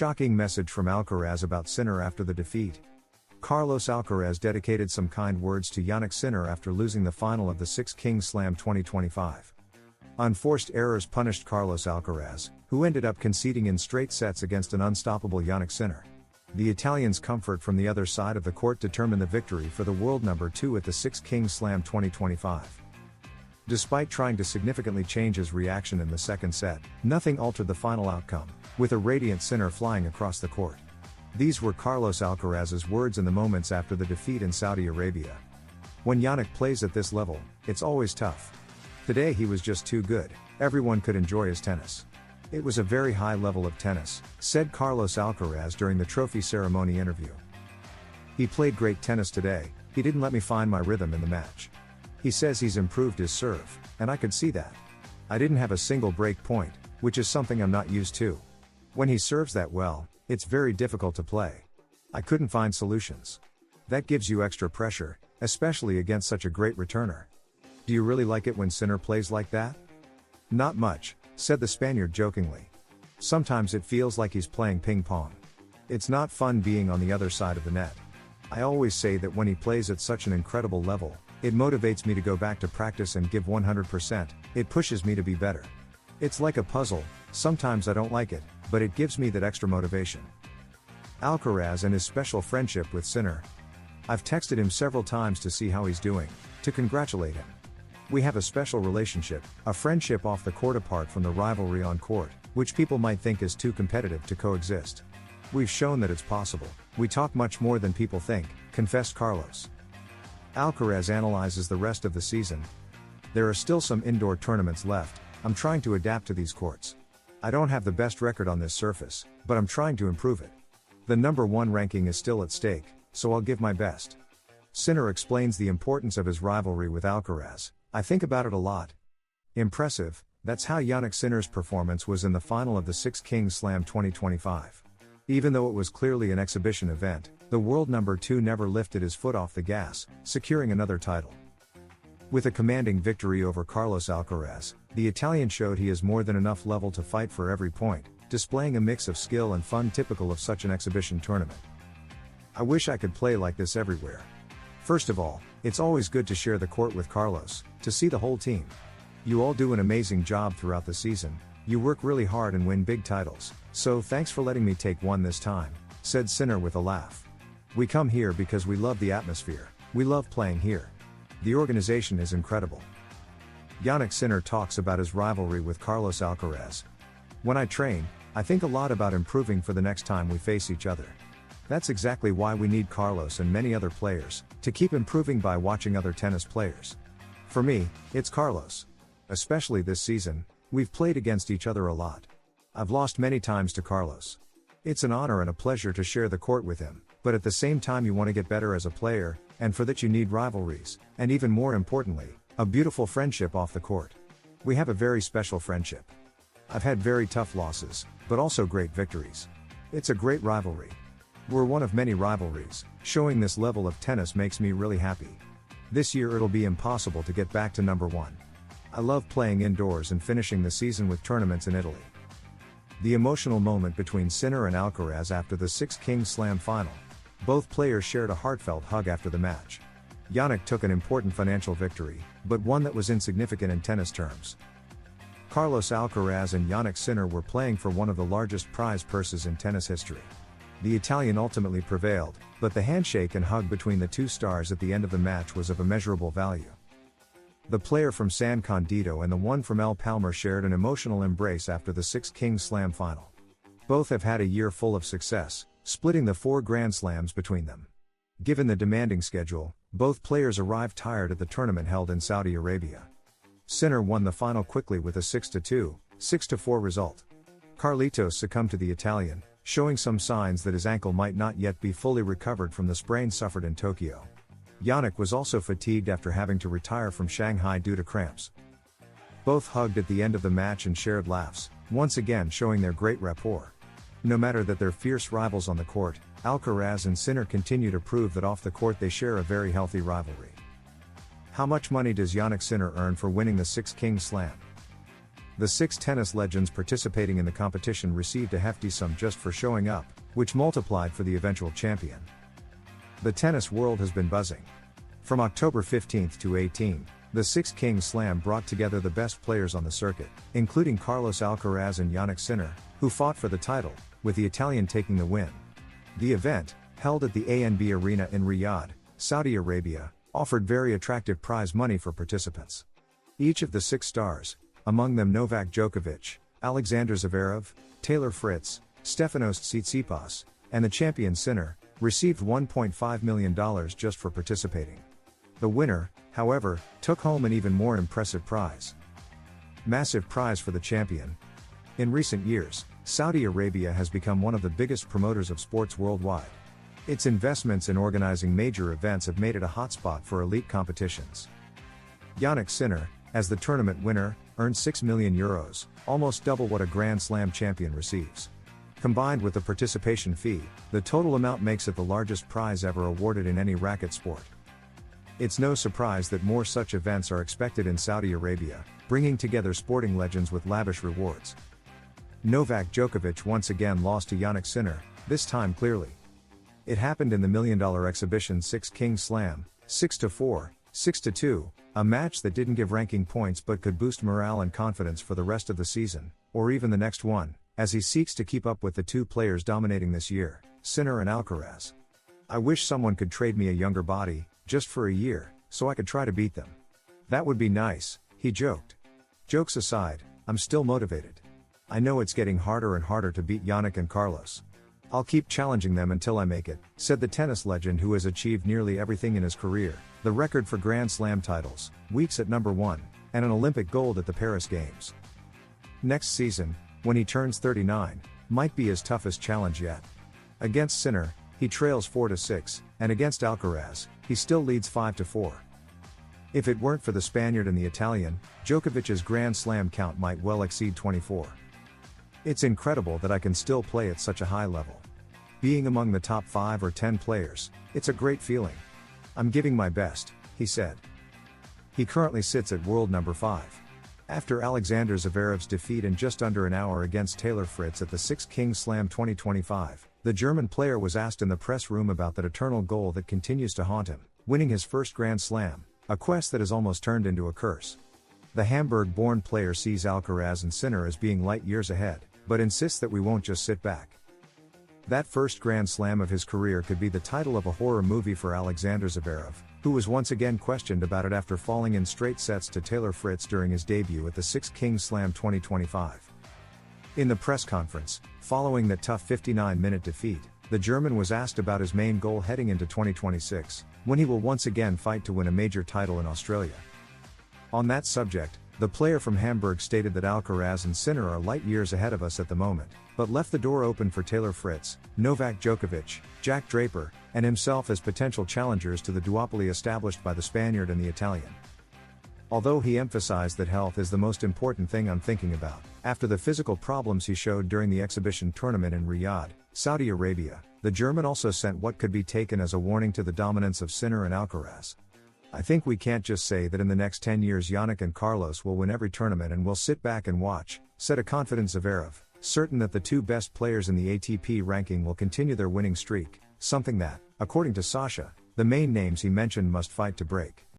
Shocking message from Alcaraz about Sinner after the defeat. Carlos Alcaraz dedicated some kind words to Jannik Sinner after losing the final of the Six Kings Slam 2025. Unforced errors punished Carlos Alcaraz, who ended up conceding in straight sets against an unstoppable Jannik Sinner. The Italian's comfort from the other side of the court determined the victory for the world number 2 at the Six Kings Slam 2025. Despite trying to significantly change his reaction in the second set, nothing altered the final outcome, with a radiant Sinner flying across the court. These were Carlos Alcaraz's words in the moments after the defeat in Saudi Arabia. When Jannik plays at this level, it's always tough. Today he was just too good, everyone could enjoy his tennis. It was a very high level of tennis, said Carlos Alcaraz during the trophy ceremony interview. He played great tennis today, he didn't let me find my rhythm in the match. He says he's improved his serve, and I could see that. I didn't have a single break point, which is something I'm not used to. When he serves that well, it's very difficult to play. I couldn't find solutions. That gives you extra pressure, especially against such a great returner. Do you really like it when Sinner plays like that? Not much, said the Spaniard jokingly. Sometimes it feels like he's playing ping pong. It's not fun being on the other side of the net. I always say that when he plays at such an incredible level, it motivates me to go back to practice and give 100%, it pushes me to be better. It's like a puzzle, sometimes I don't like it, but it gives me that extra motivation. Alcaraz and his special friendship with Sinner. I've texted him several times to see how he's doing, to congratulate him. We have a special relationship, a friendship off the court apart from the rivalry on court, which people might think is too competitive to coexist. We've shown that it's possible, we talk much more than people think, confessed Carlos. Alcaraz analyzes the rest of the season. There are still some indoor tournaments left, I'm trying to adapt to these courts. I don't have the best record on this surface, but I'm trying to improve it. The number 1 ranking is still at stake, so I'll give my best. Sinner explains the importance of his rivalry with Alcaraz. I think about it a lot. Impressive, that's how Jannik Sinner's performance was in the final of the Six Kings Slam 2025. Even though it was clearly an exhibition event, the world number 2 never lifted his foot off the gas, securing another title. With a commanding victory over Carlos Alcaraz, the Italian showed he has more than enough level to fight for every point, displaying a mix of skill and fun typical of such an exhibition tournament. I wish I could play like this everywhere. First of all, it's always good to share the court with Carlos, to see the whole team. You all do an amazing job throughout the season, you work really hard and win big titles, so thanks for letting me take one this time, said Sinner with a laugh. We come here because we love the atmosphere, we love playing here. The organization is incredible. Jannik Sinner talks about his rivalry with Carlos Alcaraz. When I train, I think a lot about improving for the next time we face each other. That's exactly why we need Carlos and many other players, to keep improving by watching other tennis players. For me, it's Carlos. Especially this season, we've played against each other a lot. I've lost many times to Carlos. It's an honor and a pleasure to share the court with him, but at the same time you want to get better as a player, and for that you need rivalries, and even more importantly, a beautiful friendship off the court. We have a very special friendship. I've had very tough losses, but also great victories. It's a great rivalry. We're one of many rivalries, showing this level of tennis makes me really happy. This year it'll be impossible to get back to number 1. I love playing indoors and finishing the season with tournaments in Italy. The emotional moment between Sinner and Alcaraz after the Six Kings Slam final. Both players shared a heartfelt hug after the match. Jannik took an important financial victory, but one that was insignificant in tennis terms. Carlos Alcaraz and Jannik Sinner were playing for one of the largest prize purses in tennis history. The Italian ultimately prevailed, but the handshake and hug between the two stars at the end of the match was of immeasurable value. The player from San Candido and the one from El Palmar shared an emotional embrace after the Six Kings Slam final. Both have had a year full of success, splitting the 4 Grand Slams between them. Given the demanding schedule, both players arrived tired at the tournament held in Saudi Arabia. Sinner won the final quickly with a 6-2, 6-4 result. Carlitos succumbed to the Italian, showing some signs that his ankle might not yet be fully recovered from the sprain suffered in Tokyo. Jannik was also fatigued after having to retire from Shanghai due to cramps. Both hugged at the end of the match and shared laughs, once again showing their great rapport. No matter that they're fierce rivals on the court, Alcaraz and Sinner continue to prove that off the court they share a very healthy rivalry. How much money does Jannik Sinner earn for winning the Six Kings Slam? The 6 tennis legends participating in the competition received a hefty sum just for showing up, which multiplied for the eventual champion. The tennis world has been buzzing. From October 15 to 18, the 6 Kings Slam brought together the best players on the circuit, including Carlos Alcaraz and Jannik Sinner, who fought for the title, with the Italian taking the win. The event, held at the ANB Arena in Riyadh, Saudi Arabia, offered very attractive prize money for participants. Each of the 6 stars, among them Novak Djokovic, Alexander Zverev, Taylor Fritz, Stefanos Tsitsipas, and the champion Sinner, received $1.5 million just for participating. The winner, however, took home an even more impressive prize. Massive prize for the champion. In recent years, Saudi Arabia has become one of the biggest promoters of sports worldwide. Its investments in organizing major events have made it a hotspot for elite competitions. Jannik Sinner, as the tournament winner, earned €6 million, almost double what a Grand Slam champion receives. Combined with the participation fee, the total amount makes it the largest prize ever awarded in any racket sport. It's no surprise that more such events are expected in Saudi Arabia, bringing together sporting legends with lavish rewards. Novak Djokovic once again lost to Jannik Sinner, this time clearly. It happened in the $1 million exhibition 6 Kings Slam, 6-4, 6-2, a match that didn't give ranking points but could boost morale and confidence for the rest of the season, or even the next one, as he seeks to keep up with the 2 players dominating this year, Sinner and Alcaraz. I wish someone could trade me a younger body, just for a year, so I could try to beat them. That would be nice, he joked. Jokes aside, I'm still motivated. I know it's getting harder and harder to beat Jannik and Carlos. I'll keep challenging them until I make it, said the tennis legend who has achieved nearly everything in his career, the record for Grand Slam titles, weeks at number 1, and an Olympic gold at the Paris Games. Next season, when he turns 39, might be his toughest challenge yet. Against Sinner, he trails 4-6, and against Alcaraz, he still leads 5-4. If it weren't for the Spaniard and the Italian, Djokovic's Grand Slam count might well exceed 24. It's incredible that I can still play at such a high level. Being among the top 5 or 10 players, it's a great feeling. I'm giving my best, he said. He currently sits at world number 5. After Alexander Zverev's defeat in just under an hour against Taylor Fritz at the 6 Kings Slam 2025, the German player was asked in the press room about that eternal goal that continues to haunt him, winning his first Grand Slam, a quest that has almost turned into a curse. The Hamburg-born player sees Alcaraz and Sinner as being light years ahead, but insists that we won't just sit back. That first Grand Slam of his career could be the title of a horror movie for Alexander Zverev, who was once again questioned about it after falling in straight sets to Taylor Fritz during his debut at the 6 Kings Slam 2025. In the press conference, following that tough 59-minute defeat, the German was asked about his main goal heading into 2026, when he will once again fight to win a major title in Australia. On that subject, the player from Hamburg stated that Alcaraz and Sinner are light years ahead of us at the moment, but left the door open for Taylor Fritz, Novak Djokovic, Jack Draper, and himself as potential challengers to the duopoly established by the Spaniard and the Italian. Although he emphasized that health is the most important thing I'm thinking about, after the physical problems he showed during the exhibition tournament in Riyadh, Saudi Arabia, the German also sent what could be taken as a warning to the dominance of Sinner and Alcaraz. I think we can't just say that in the next 10 years Jannik and Carlos will win every tournament and we'll sit back and watch, said a confident Zverev, certain that the 2 best players in the ATP ranking will continue their winning streak, something that, according to Sasha, the main names he mentioned must fight to break.